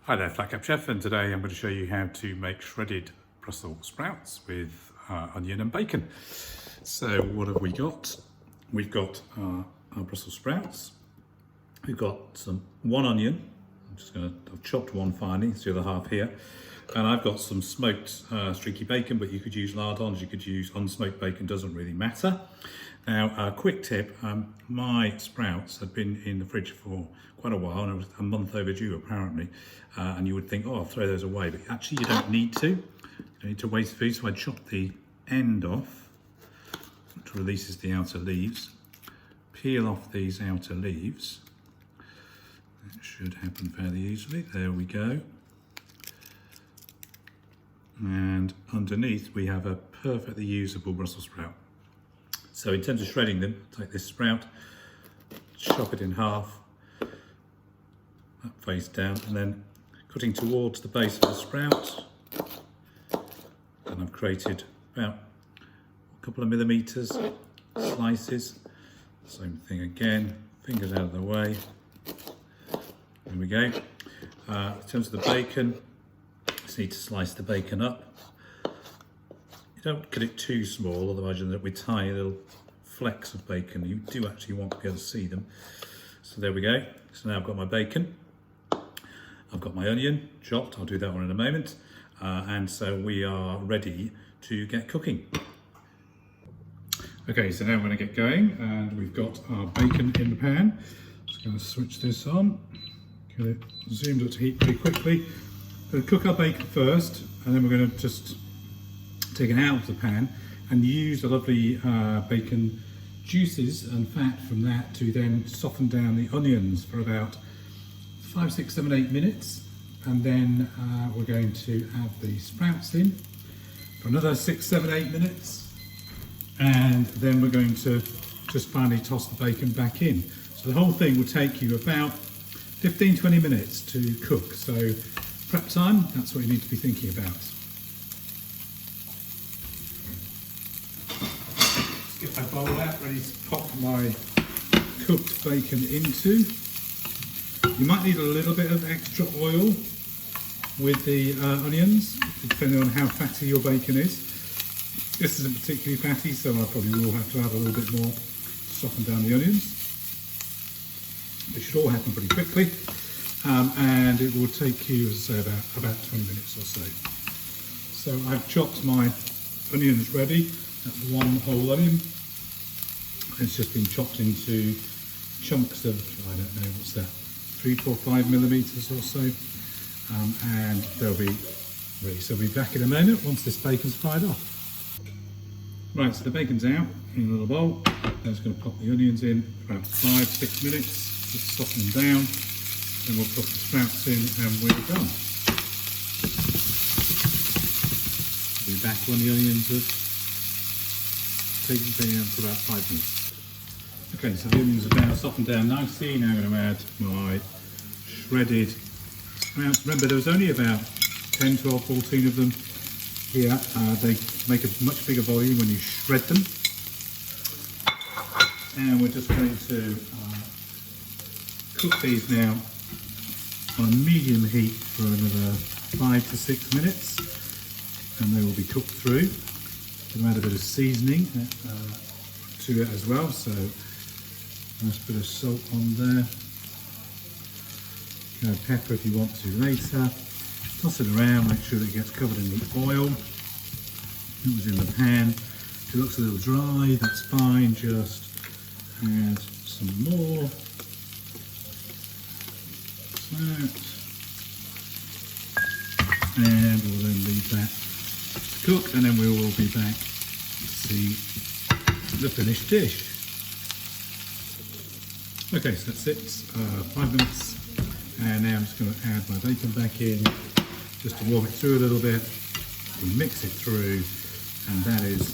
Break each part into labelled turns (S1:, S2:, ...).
S1: Hi there, Flat Cap Chef, and today I'm going to show you how to make shredded Brussels sprouts with onion and bacon. So what have we got? We've got our Brussels sprouts. We've got one onion. I've chopped one finely, it's the other half here. And I've got some smoked streaky bacon, but you could use lardons, you could use unsmoked bacon, doesn't really matter. Now, a quick tip, my sprouts had been in the fridge for quite a while, and it was a month overdue apparently. And you would think, oh, I'll throw those away, but actually you don't need to. You don't need to waste food, so I chopped the end off, which releases the outer leaves. Peel off these outer leaves. That should happen fairly easily. There we go. And underneath we have a perfectly usable Brussels sprout. So in terms of shredding them, take this sprout, chop it in half, that face down, and then cutting towards the base of the sprout. And I've created about a couple of millimeters slices. Same thing again, fingers out of the way. There we go. In terms of the bacon, just need to slice the bacon up. You don't cut it too small, otherwise you'll end up with tiny little flecks of bacon. You do actually want to be able to see them. So there we go. So now I've got my bacon. I've got my onion chopped. I'll do that one in a moment. And so we are ready to get cooking. Okay, so now we're going to get going, and we've got our bacon in the pan. Just going to switch this on. Get it zoomed up to heat pretty quickly. We're going to cook our bacon first, and then we're going to just take it out of the pan and use the lovely bacon juices and fat from that to then soften down the onions for about 5, 6, 7, 8 minutes. And then we're going to add the sprouts in for another 6, 7, 8 minutes. And then we're going to just finally toss the bacon back in. So the whole thing will take you about 15, 20 minutes to cook. So prep time, that's what you need to be thinking about. Get my bowl out, ready to pop my cooked bacon into. You might need a little bit of extra oil with the onions, depending on how fatty your bacon is. This isn't particularly fatty, so I probably will have to add a little bit more to soften down the onions. It should all happen pretty quickly, and it will take you, as I say, about 20 minutes or so. So I've chopped my onions ready. That's one whole onion. It's just been chopped into chunks of, I don't know, what's that, 3, 4, 5 millimeters or so, and they'll be ready. So we'll be back in a moment once this bacon's fried off. Right, so the bacon's out in a little bowl. I'm just going to pop the onions in for about 5, 6 minutes, just soften them down. Then we'll put the sprouts in and we're done. We'll be back when the onions have taken for about 5 minutes. Okay, so the onions are now softened down nicely. Now I'm going to add my shredded sprouts. Remember, there was only about 10, 12, 14 of them here. They make a much bigger volume when you shred them. And we're just going to cook these now on a medium heat for another 5 to 6 minutes, and they will be cooked through. We'll add a bit of seasoning to it as well, so nice bit of salt on there. You can add pepper if you want to later. Toss it around, make sure that it gets covered in the oil that was in the pan. If it looks a little dry, that's fine, just add some more. That. And we'll then leave that to cook, and then we will be back to see the finished dish. Okay, so that's it, 5 minutes, and now I'm just going to add my bacon back in, just to warm it through a little bit. We mix it through, and that is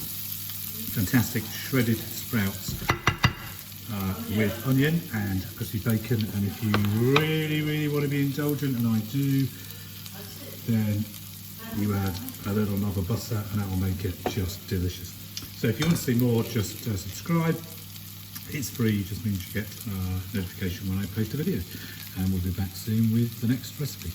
S1: fantastic shredded sprouts with onion and crispy bacon. And if you really, really want to be indulgent, and I do, then you add a little knob of butter, and that will make it just delicious. So if you want to see more, just subscribe. It's free, just means you get notification when I post a video, and we'll be back soon with the next recipe.